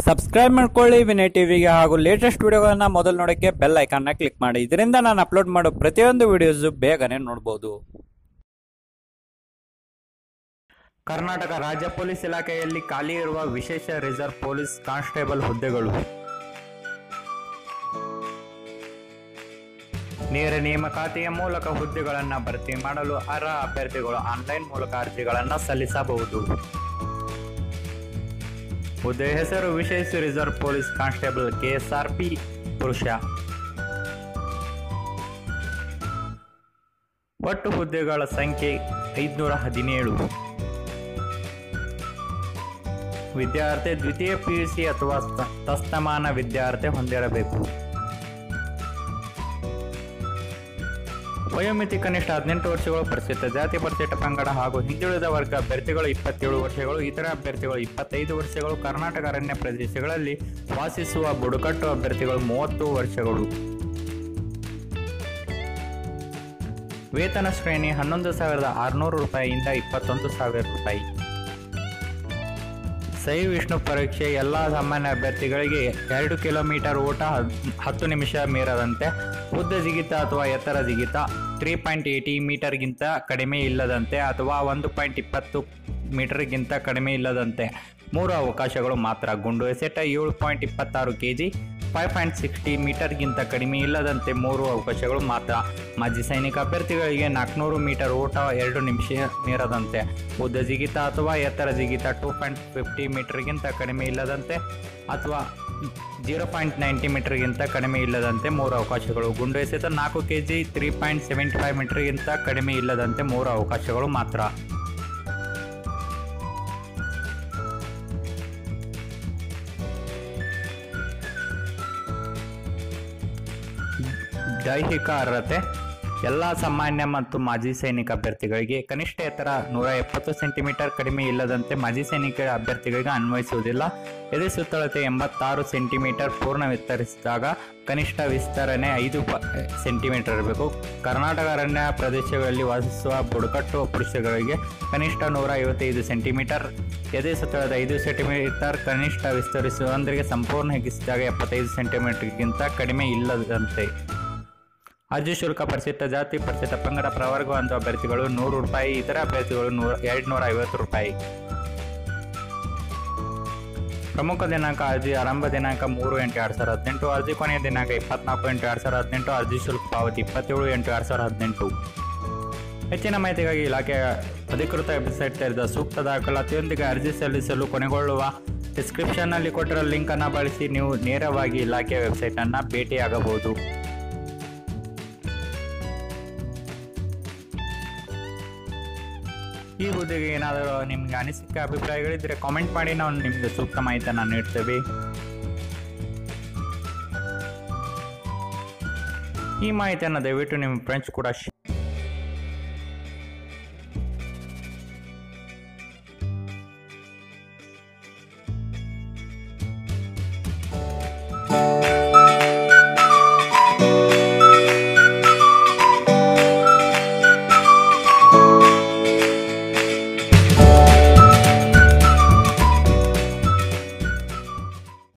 Subscribe ಮಾಡ್ಕೊಳ್ಳಿ ವಿನಯ್ ಟಿವಿಗೆ ಹಾಗೂ ಲೇಟೆಸ್ಟ್ ವಿಡಿಯೋಗಳನ್ನ ಮೊದಲು ನೋಡಕ್ಕೆ ಬೆಲ್ ಐಕಾನ್ನ ಕ್ಲಿಕ್ ಮಾಡಿ. ಇದರಿಂದ ನಾನು ಅಪ್ಲೋಡ್ ಮಾಡೋ ಪ್ರತಿಯೊಂದು ವಿಡಿಯೋಸ್ ಬೇಗನೆ ನೋಡಬಹುದು. ಕರ್ನಾಟಕ ರಾಜ್ಯ ಪೊಲೀಸ್ ಇಲಾಖೆಯಲ್ಲಿ ಖಾಲಿ ಇರುವ ವಿಶೇಷ ರಿಸರ್ವ್ ಪೊಲೀಸ್ ಕಾನ್ಸ್ಟೇಬಲ್ ಹುದ್ದೆಗಳು. ನೇರ ನೇಮಕಾತಿಯ ಮೂಲಕ ಹುದ್ದೆಗಳನ್ನು ಭರ್ತಿ ಮಾಡಲು ಅರ್ಹ ಅಭ್ಯರ್ಥಿಗಳು ಆನ್ಲೈನ್ ಮೂಲಕ ಅರ್ಜಿಗಳನ್ನು ಸಲ್ಲಿಸಬಹುದು. ಹುದ್ದೆ ಹೆಸರು ವಿಶೇಷ ರಿಸರ್ವ್ ಪೊಲೀಸ್ ಕಾನ್ಸ್ಟೇಬಲ್ ಕೆಎಸ್ಆರ್ಪಿ ಪುರುಷ. ಒಟ್ಟು ಹುದ್ದೆಗಳ ಸಂಖ್ಯೆ 517. ವಿದ್ಯಾರ್ಥಿ ದ್ವಿತೀಯ ಪಿಯುಸಿ ಅಥವಾ ತತ್ಸಮಾನ ವಿದ್ಯಾರ್ಥಿ ಹೊಂದಿರಬೇಕು. ವಯೋಮಿತಿ ಕನಿಷ್ಠ 18 ವರ್ಷಗಳು. ಪರಿಶಿಷ್ಟ ಜಾತಿ, ಪರಿಶಿಷ್ಟ ಪಂಗಡ ಹಾಗೂ ಹಿಂದುಳಿದ ವರ್ಗ ಅಭ್ಯರ್ಥಿಗಳು 27 ವರ್ಷಗಳು, ಇತರ ಅಭ್ಯರ್ಥಿಗಳು 25 ವರ್ಷಗಳು, ಕರ್ನಾಟಕ ಅರಣ್ಯ ಪ್ರದೇಶಗಳಲ್ಲಿ ವಾಸಿಸುವ ಬುಡಕಟ್ಟು ಅಭ್ಯರ್ಥಿಗಳು 30 ವರ್ಷಗಳು. ವೇತನ ಶ್ರೇಣಿ 11,600 ರೂಪಾಯಿಯಿಂದ 21,000 ರೂಪಾಯಿ. ಸಹಿ ವಿಷ್ಣು ಪರೀಕ್ಷೆ ಎಲ್ಲ ಸಾಮಾನ್ಯ ಅಭ್ಯರ್ಥಿಗಳಿಗೆ 2 ಕಿಲೋಮೀಟರ್ ಓಟ 10 ನಿಮಿಷ ಮೀರದಂತೆ, ಉದ್ದ ಜಿಗಿತ ಅಥವಾ ಎತ್ತರ ಜಿಗಿತ 3.80 ಮೀಟರ್ಗಿಂತ ಕಡಿಮೆ ಇಲ್ಲದಂತೆ ಅಥವಾ 1.20 ಮೀಟರ್ಗಿಂತ ಕಡಿಮೆ ಇಲ್ಲದಂತೆ 3 ಅವಕಾಶಗಳು ಮಾತ್ರ. ಗುಂಡು ಎಸೆತ 7.26 kg 5.60 ಮೀಟರ್ಗಿಂತ ಕಡಿಮೆ ಇಲ್ಲದಂತೆ 3 ಅವಕಾಶಗಳು ಮಾತ್ರ. ಮಾಜಿ ಸೈನಿಕ ಅಭ್ಯರ್ಥಿಗಳಿಗೆ 400 ಮೀಟರ್ ಓಟ 2 ನಿಮಿಷ ಮೀರದಂತೆ, ಉದ್ದ ಜಿಗಿತ ಅಥವಾ ಎತ್ತರ ಜಿಗಿತ 2.50 ಮೀಟರ್ಗಿಂತ ಕಡಿಮೆ ಇಲ್ಲದಂತೆ ಅಥವಾ 0.90 ಮೀಟರ್ಗಿಂತ ಕಡಿಮೆ ಇಲ್ಲದಂತೆ 3 ಅವಕಾಶಗಳು. ಗುಂಡು ಎಸೆತ 4 kg 3.75 ಮೀಟರ್ಗಿಂತ ಕಡಿಮೆ ಇಲ್ಲದಂತೆ 3 ಅವಕಾಶಗಳು ಮಾತ್ರ. ದೈಹಿಕ ಅರ್ಹತೆ ಎಲ್ಲ ಸಾಮಾನ್ಯ ಮತ್ತು ಮಾಜಿ ಸೈನಿಕ ಅಭ್ಯರ್ಥಿಗಳಿಗೆ ಕನಿಷ್ಠ ಎತ್ತರ 170 ಸೆಂಟಿಮೀಟರ್ ಕಡಿಮೆ ಇಲ್ಲದಂತೆ ಮಾಜಿ ಸೈನಿಕ ಅಭ್ಯರ್ಥಿಗಳಿಗೆ ಅನ್ವಯಿಸುವುದಿಲ್ಲ. ಎದೆ ಸುತ್ತಳತೆ 86 ಸೆಂಟಿಮೀಟರ್ ಪೂರ್ಣ ವಿಸ್ತರಿಸಿದಾಗ ಕನಿಷ್ಠ ವಿಸ್ತರಣೆ 5 ಸೆಂಟಿಮೀಟರ್ ಇರಬೇಕು. ಕರ್ನಾಟಕ ಅರಣ್ಯ ಪ್ರದೇಶಗಳಲ್ಲಿ ವಾಸಿಸುವ ಬುಡಕಟ್ಟು ಪುರುಷರಿಗೆ ಕನಿಷ್ಠ 155 ಸೆಂಟಿಮೀಟರ್, ಎದೆ ಸುತ್ತಳತೆ 5 ಸೆಂಟಿಮೀಟರ್, ಕನಿಷ್ಠ ವಿಸ್ತರಿಸುವವರಿಗೆ ಸಂಪೂರ್ಣ ಹಿಗ್ಗಿಸಿದಾಗ 75 ಸೆಂಟಿಮೀಟರ್ಗಿಂತ ಕಡಿಮೆ ಇಲ್ಲದಂತೆ. ಅರ್ಜಿ ಶುಲ್ಕ ಪರಿಶಿಷ್ಟ ಜಾತಿ, ಪರಿಶಿಷ್ಟ ಪಂಗಡ, ಪ್ರವರ್ಗ ಹೊಂದುವ ಅಭ್ಯರ್ಥಿಗಳು 100 ರೂಪಾಯಿ, ಇತರ ಅಭ್ಯರ್ಥಿಗಳು 250 ರೂಪಾಯಿ. ಪ್ರಮುಖ ದಿನಾಂಕ ಅರ್ಜಿ ಆರಂಭ ದಿನಾಂಕ 3/8/2018, ಅರ್ಜಿ ಕೊನೆಯ ದಿನಾಂಕ 24/8/2018, ಅರ್ಜಿ ಶುಲ್ಕ ಪಾವತಿ 27/8/2018. ಹೆಚ್ಚಿನ ಮಾಹಿತಿಗಾಗಿ ಇಲಾಖೆಯ ಅಧಿಕೃತ ವೆಬ್ಸೈಟ್ ತೆರೆದ ಸೂಕ್ತ ದಾಖಲಾತಿಯೊಂದಿಗೆ ಅರ್ಜಿ ಸಲ್ಲಿಸಲು ಕೊನೆಗೊಳ್ಳುವ ಡಿಸ್ಕ್ರಿಪ್ಷನ್ನಲ್ಲಿ ಕೊಟ್ಟಿರೋ ಲಿಂಕ್ ಅನ್ನು ಬಳಸಿ ನೀವು ನೇರವಾಗಿ ಇಲಾಖೆಯ ವೆಬ್ಸೈಟ್ ಅನ್ನು ಭೇಟಿಯಾಗಬಹುದು. ಈ ಹುದ್ದೆಗೆ ಏನಾದರೂ ನಿಮಗೆ ಅನಿಸಿಕೆ ಅಭಿಪ್ರಾಯಗಳಿದ್ದರೆ ಕಾಮೆಂಟ್ ಮಾಡಿ, ನಾವು ನಿಮಗೆ ಸೂಕ್ತ ಮಾಹಿತಿಯನ್ನು ನೀಡ್ತೇವೆ. ಈ ಮಾಹಿತಿಯನ್ನು ದಯವಿಟ್ಟು ನಿಮ್ಮ ಫ್ರೆಂಡ್ಸ್ ಕೂಡ